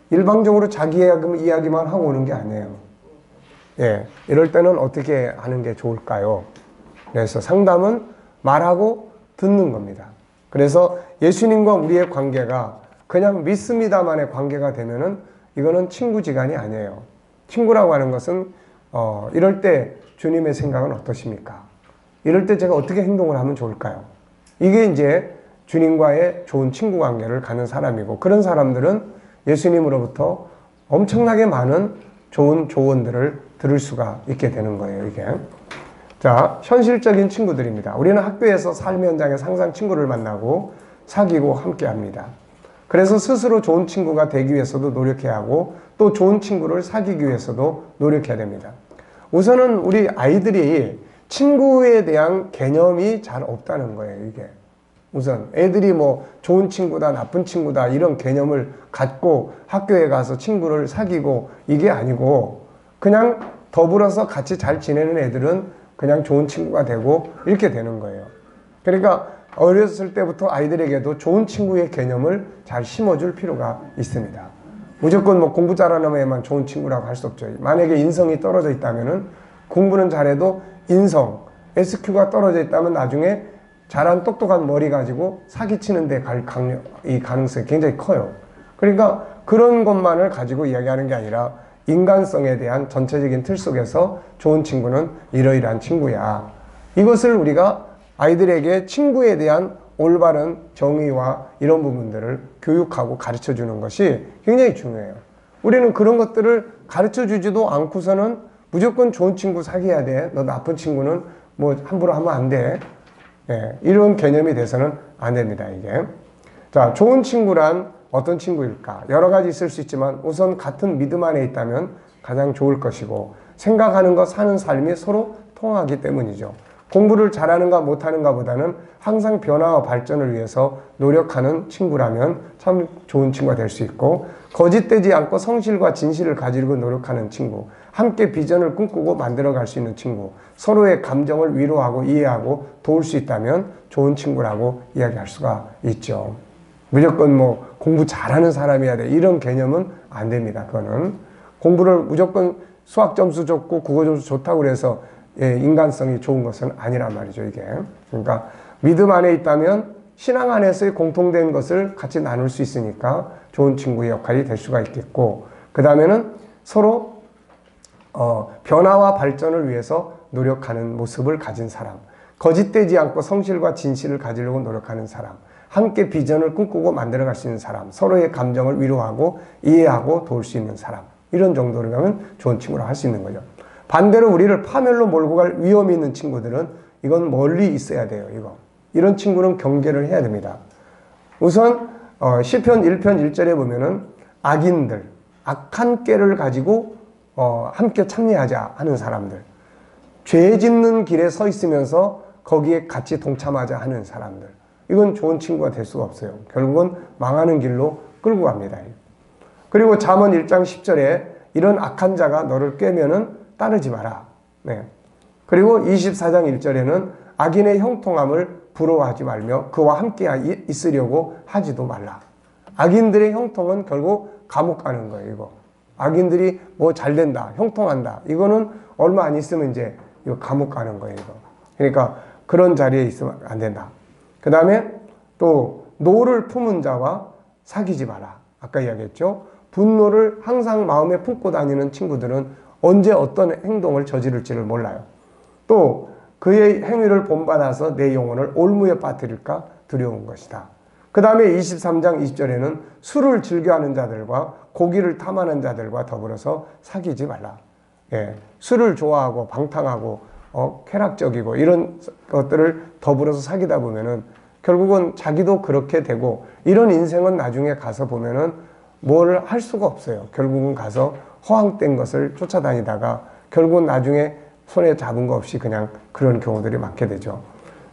일방적으로 자기 이야기만 하고 오는 게 아니에요. 이럴 때는 어떻게 하는 게 좋을까요? 그래서 상담은 말하고 듣는 겁니다. 그래서 예수님과 우리의 관계가 그냥 믿습니다만의 관계가 되면은 이거는 친구지간이 아니에요. 친구라고 하는 것은 이럴 때 주님의 생각은 어떠십니까? 이럴 때 제가 어떻게 행동을 하면 좋을까요? 이게 이제 주님과의 좋은 친구 관계를 가는 사람이고 그런 사람들은 예수님으로부터 엄청나게 많은 좋은 조언들을 들을 수가 있게 되는 거예요, 이게. 자, 현실적인 친구들입니다. 우리는 학교에서 삶의 현장에서 항상 친구를 만나고 사귀고 함께 합니다. 그래서 스스로 좋은 친구가 되기 위해서도 노력해야 하고 또 좋은 친구를 사귀기 위해서도 노력해야 됩니다. 우선은 우리 아이들이 친구에 대한 개념이 잘 없다는 거예요, 이게. 우선 애들이 뭐 좋은 친구다 나쁜 친구다 이런 개념을 갖고 학교에 가서 친구를 사귀고 이게 아니고 그냥 더불어서 같이 잘 지내는 애들은 그냥 좋은 친구가 되고 이렇게 되는 거예요. 그러니까 어렸을 때부터 아이들에게도 좋은 친구의 개념을 잘 심어줄 필요가 있습니다. 무조건 뭐 공부 잘하는 애만 좋은 친구라고 할 수 없죠. 만약에 인성이 떨어져 있다면은 공부는 잘해도 인성, SQ가 떨어져 있다면 나중에 잘한 똑똑한 머리 가지고 사기치는데 갈 이 가능성이 굉장히 커요. 그러니까 그런 것만을 가지고 이야기하는 게 아니라 인간성에 대한 전체적인 틀 속에서 좋은 친구는 이러이러한 친구야. 이것을 우리가 아이들에게 친구에 대한 올바른 정의와 이런 부분들을 교육하고 가르쳐 주는 것이 굉장히 중요해요. 우리는 그런 것들을 가르쳐 주지도 않고서는 무조건 좋은 친구 사귀어야 돼. 너 나쁜 친구는 뭐 함부로 하면 안 돼. 예, 이런 개념이 돼서는 안 됩니다, 이게. 자, 좋은 친구란 어떤 친구일까? 여러 가지 있을 수 있지만 우선 같은 믿음 안에 있다면 가장 좋을 것이고 생각하는 것, 사는 삶이 서로 통하기 때문이죠. 공부를 잘하는가 못하는가 보다는 항상 변화와 발전을 위해서 노력하는 친구라면 참 좋은 친구가 될 수 있고 거짓되지 않고 성실과 진실을 가지고 노력하는 친구, 함께 비전을 꿈꾸고 만들어갈 수 있는 친구, 서로의 감정을 위로하고 이해하고 도울 수 있다면 좋은 친구라고 이야기할 수가 있죠. 무조건 뭐 공부 잘하는 사람이어야 돼 이런 개념은 안 됩니다. 그거는 공부를 무조건 수학 점수 좋고 국어 점수 좋다고 그래서 인간성이 좋은 것은 아니란 말이죠, 이게. 그러니까 믿음 안에 있다면 신앙 안에서의 공통된 것을 같이 나눌 수 있으니까 좋은 친구의 역할이 될 수가 있겠고, 그 다음에는 서로 변화와 발전을 위해서 노력하는 모습을 가진 사람, 거짓되지 않고 성실과 진실을 가지려고 노력하는 사람, 함께 비전을 꿈꾸고 만들어갈 수 있는 사람, 서로의 감정을 위로하고 이해하고 도울 수 있는 사람, 이런 정도라면 좋은 친구라고 할 수 있는 거죠. 반대로 우리를 파멸로 몰고 갈 위험이 있는 친구들은 이건 멀리 있어야 돼요. 이런 친구는 경계를 해야 됩니다. 우선 시편 1편 1절에 보면은 악인들, 악한 꾀를 가지고 함께 참여하자 하는 사람들, 죄 짓는 길에 서 있으면서 거기에 같이 동참하자 하는 사람들, 이건 좋은 친구가 될 수가 없어요. 결국은 망하는 길로 끌고 갑니다. 그리고 잠언 1장 10절에 이런 악한 자가 너를 꾀면은 따르지 마라. 네. 그리고 24장 1절에는 악인의 형통함을 부러워하지 말며 그와 함께 있으려고 하지도 말라. 악인들의 형통은 결국 감옥 가는 거예요, 이거. 악인들이 뭐 잘 된다, 형통한다. 이거는 얼마 안 있으면 이제 이거 감옥 가는 거예요, 이거. 그러니까 그런 자리에 있으면 안 된다. 그 다음에 또 노를 품은 자와 사귀지 마라. 아까 이야기했죠. 분노를 항상 마음에 품고 다니는 친구들은 언제 어떤 행동을 저지를지를 몰라요. 또 그의 행위를 본받아서 내 영혼을 올무에 빠뜨릴까 두려운 것이다. 그 다음에 23장 20절에는 술을 즐겨하는 자들과 고기를 탐하는 자들과 더불어서 사귀지 말라. 예, 술을 좋아하고 방탕하고 쾌락적이고 이런 것들을 더불어서 사귀다 보면은 결국은 자기도 그렇게 되고 이런 인생은 나중에 가서 보면은 뭘 할 수가 없어요. 결국은 가서 허황된 것을 쫓아다니다가 결국은 나중에 손에 잡은 거 없이 그냥 그런 경우들이 많게 되죠.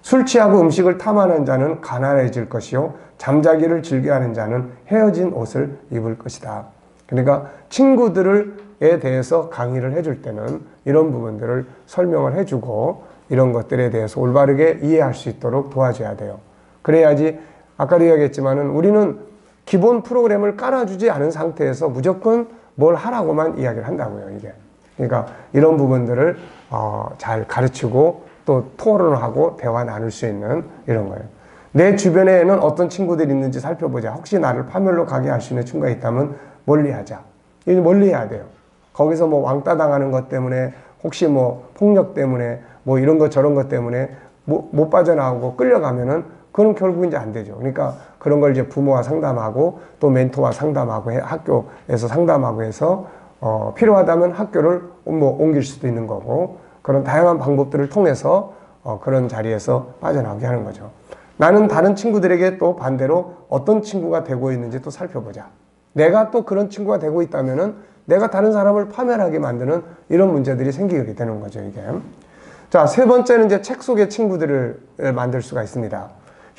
술 취하고 음식을 탐하는 자는 가난해질 것이요 잠자기를 즐겨하는 자는 헤어진 옷을 입을 것이다. 그러니까 친구들에 대해서 강의를 해줄 때는 이런 부분들을 설명을 해주고 이런 것들에 대해서 올바르게 이해할 수 있도록 도와줘야 돼요. 그래야지 아까도 이야기했지만은 우리는 기본 프로그램을 깔아주지 않은 상태에서 무조건 뭘 하라고만 이야기를 한다고요, 이게. 그러니까 이런 부분들을 잘 가르치고 또 토론을 하고 대화 나눌 수 있는 이런 거예요. 내 주변에는 어떤 친구들이 있는지 살펴보자. 혹시 나를 파멸로 가게 할 수 있는 친구가 있다면 멀리하자. 멀리해야 돼요. 거기서 뭐 왕따 당하는 것 때문에 혹시 뭐 폭력 때문에 뭐 이런 것 저런 것 때문에 못 빠져나오고 끌려가면은 그건 결국 이제 안 되죠. 그러니까 그런 걸 이제 부모와 상담하고 또 멘토와 상담하고 학교에서 상담하고 해서 필요하다면 학교를 뭐 옮길 수도 있는 거고 그런 다양한 방법들을 통해서 그런 자리에서 빠져나오게 하는 거죠. 나는 다른 친구들에게 또 반대로 어떤 친구가 되고 있는지 또 살펴보자. 내가 또 그런 친구가 되고 있다면은 내가 다른 사람을 파멸하게 만드는 이런 문제들이 생기게 되는 거죠, 이게. 자, 세 번째는 이제 책 속의 친구들을 만들 수가 있습니다.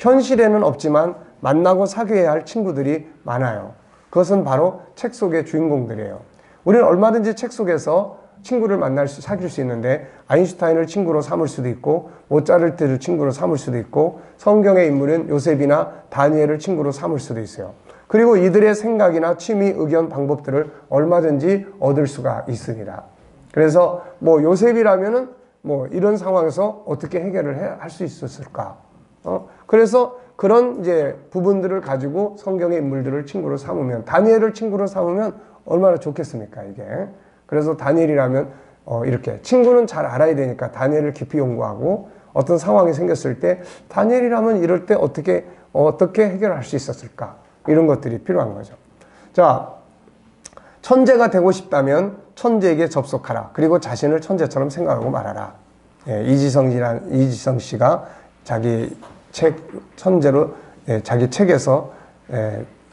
현실에는 없지만 만나고 사귀어야 할 친구들이 많아요. 그것은 바로 책 속의 주인공들이에요. 우리는 얼마든지 책 속에서 친구를 사귈 수 있는데 아인슈타인을 친구로 삼을 수도 있고 모차르트를 친구로 삼을 수도 있고 성경의 인물인 요셉이나 다니엘을 친구로 삼을 수도 있어요. 그리고 이들의 생각이나 취미, 의견, 방법들을 얼마든지 얻을 수가 있습니다. 그래서 뭐 요셉이라면은 뭐 이런 상황에서 어떻게 해결을 할 수 있었을까? 그래서 그런 이제 부분들을 가지고 성경의 인물들을 친구로 삼으면, 다니엘을 친구로 삼으면 얼마나 좋겠습니까, 이게. 그래서 다니엘이라면 이렇게 친구는 잘 알아야 되니까 다니엘을 깊이 연구하고 어떤 상황이 생겼을 때 다니엘이라면 이럴 때 어떻게 해결할 수 있었을까? 이런 것들이 필요한 거죠. 자, 천재가 되고 싶다면 천재에게 접속하라. 그리고 자신을 천재처럼 생각하고 말하라. 예, 이지성 씨가 자기 책 천재로 자기 책에서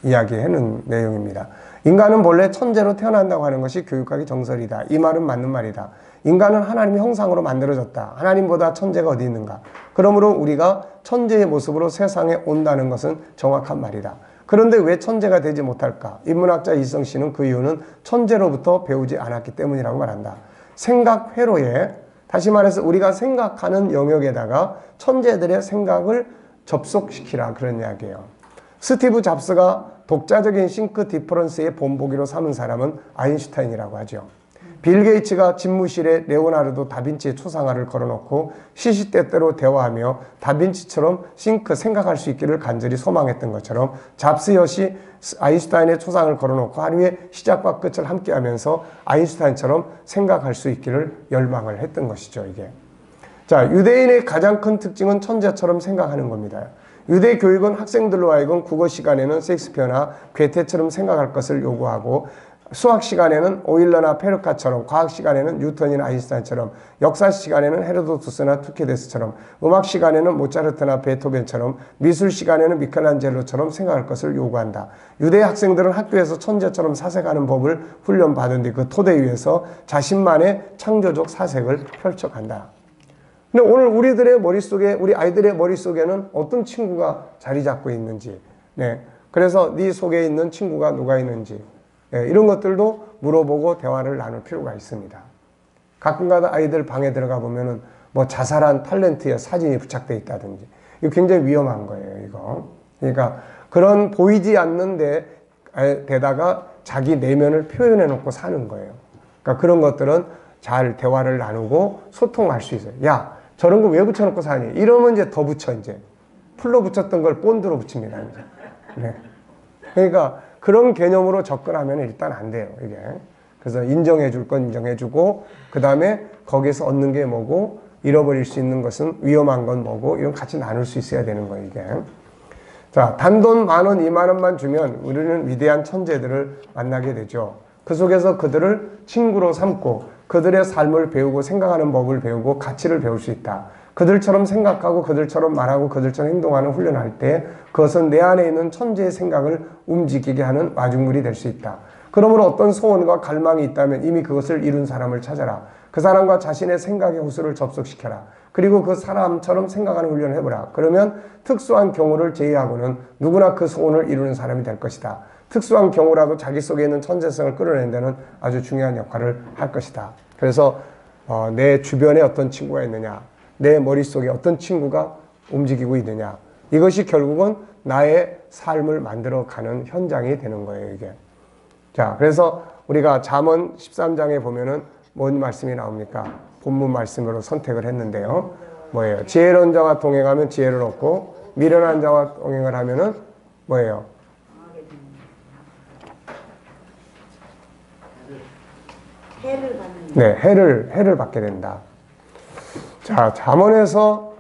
이야기하는 내용입니다. 인간은 본래 천재로 태어난다고 하는 것이 교육학의 정설이다. 이 말은 맞는 말이다. 인간은 하나님의 형상으로 만들어졌다. 하나님보다 천재가 어디 있는가? 그러므로 우리가 천재의 모습으로 세상에 온다는 것은 정확한 말이다. 그런데 왜 천재가 되지 못할까? 인문학자 이지성 씨는 그 이유는 천재로부터 배우지 않았기 때문이라고 말한다. 생각 회로에, 다시 말해서 우리가 생각하는 영역에다가 천재들의 생각을 접속시키라, 그런 이야기예요. 스티브 잡스가 독자적인 싱크 디퍼런스의 본보기로 삼은 사람은 아인슈타인이라고 하죠. 빌 게이츠가 집무실에 레오나르도 다빈치의 초상화를 걸어놓고 시시때때로 대화하며 다빈치처럼 생각할 수 있기를 간절히 소망했던 것처럼, 잡스 역시 아인슈타인의 초상을 걸어놓고 하루의 시작과 끝을 함께하면서 아인슈타인처럼 생각할 수 있기를 열망을 했던 것이죠, 이게. 자, 유대인의 가장 큰 특징은 천재처럼 생각하는 겁니다. 유대 교육은 학생들로 하여금 국어 시간에는 셰익스피어나 괴테처럼 생각할 것을 요구하고, 수학 시간에는 오일러나 페르카처럼, 과학 시간에는 뉴턴이나 아인슈타인처럼, 역사 시간에는 헤로도투스나 투키데스처럼, 음악 시간에는 모차르트나 베토벤처럼, 미술 시간에는 미켈란젤로처럼 생각할 것을 요구한다. 유대 학생들은 학교에서 천재처럼 사색하는 법을 훈련받은 뒤 그 토대 위에서 자신만의 창조적 사색을 펼쳐간다. 근데 오늘 우리들의 머릿속에, 우리 아이들의 머릿속에는 어떤 친구가 자리 잡고 있는지, 그래서 네 속에 있는 친구가 누가 있는지, 이런 것들도 물어보고 대화를 나눌 필요가 있습니다. 가끔가다 아이들 방에 들어가 보면은 뭐 자살한 탤런트의 사진이 부착되어 있다든지, 이거 굉장히 위험한 거예요, 이거. 그러니까 그런 보이지 않는 데다가 자기 내면을 표현해 놓고 사는 거예요. 그러니까 그런 것들은 잘 대화를 나누고 소통할 수 있어요. 야, 저런 거 왜 붙여놓고 사니? 이러면 이제 더 붙여, 이제. 풀로 붙였던 걸 본드로 붙입니다, 이제. 네. 그러니까 그런 개념으로 접근하면 일단 안 돼요, 이게. 그래서 인정해 줄 건 인정해 주고, 그 다음에 거기서 얻는 게 뭐고, 잃어버릴 수 있는 것은 위험한 건 뭐고, 이런 같이 나눌 수 있어야 되는 거예요, 이게. 자, 단돈 10,000원, 20,000원만 주면 우리는 위대한 천재들을 만나게 되죠. 그 속에서 그들을 친구로 삼고, 그들의 삶을 배우고, 생각하는 법을 배우고, 가치를 배울 수 있다. 그들처럼 생각하고, 그들처럼 말하고, 그들처럼 행동하는 훈련할 때 그것은 내 안에 있는 천재의 생각을 움직이게 하는 마중물이 될 수 있다. 그러므로 어떤 소원과 갈망이 있다면 이미 그것을 이룬 사람을 찾아라. 그 사람과 자신의 생각의 호수를 접속시켜라. 그리고 그 사람처럼 생각하는 훈련을 해보라. 그러면 특수한 경우를 제외하고는 누구나 그 소원을 이루는 사람이 될 것이다. 특수한 경우라도 자기 속에 있는 천재성을 끌어내는 데는 아주 중요한 역할을 할 것이다. 그래서 내 주변에 어떤 친구가 있느냐, 내 머릿속에 어떤 친구가 움직이고 있느냐, 이것이 결국은 나의 삶을 만들어가는 현장이 되는 거예요, 이게. 자, 그래서 우리가 잠언 13장에 보면은 뭔 말씀이 나옵니까? 본문 말씀으로 선택을 했는데요. 뭐예요? 지혜로운 자와 동행하면 지혜를 얻고, 미련한 자와 동행을 하면은 뭐예요? 해를 받는. 네, 해를 받게 된다. 자, 잠언에서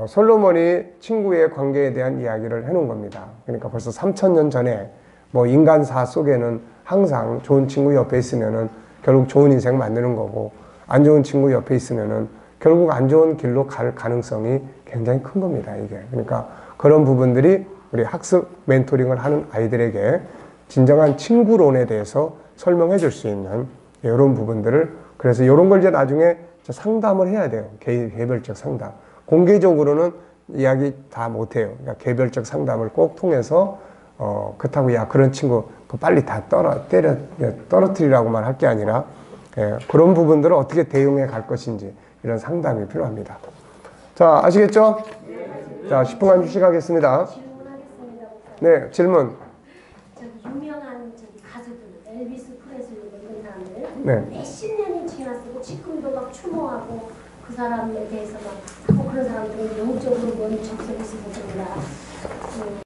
솔로몬이 친구의 관계에 대한 이야기를 해놓은 겁니다. 그러니까 벌써 3000년 전에 뭐 인간사 속에는 항상 좋은 친구 옆에 있으면은 결국 좋은 인생 만드는 거고, 안 좋은 친구 옆에 있으면은 결국 안 좋은 길로 갈 가능성이 굉장히 큰 겁니다, 이게. 그러니까 그런 부분들이 우리 학습 멘토링을 하는 아이들에게 진정한 친구론에 대해서 설명해 줄 수 있는 이런 부분들을, 그래서 이런 걸 이제 나중에 상담을 해야 돼요. 개별적 상담. 공개적으로는 이야기 다 못해요. 그러니까 개별적 상담을 꼭 통해서 그렇다고 야 그런 친구 그 빨리 다 떨어뜨리라고만 할 게 아니라 그런 부분들을 어떻게 대응해 갈 것인지 이런 상담이 필요합니다. 자, 아시겠죠? 자, 10분간 휴식하겠습니다. 질문하겠습니다. 네, 질문. 저기 유명한 저기 가수들 엘비스 프레슬리 이런 사람들 네. 몇십 년이 지났어도 지금도 막 추모하고 그 사람에 대해서 막 하고 그런 사람들은 영적으로 뭔 적성이 있어서 그런가.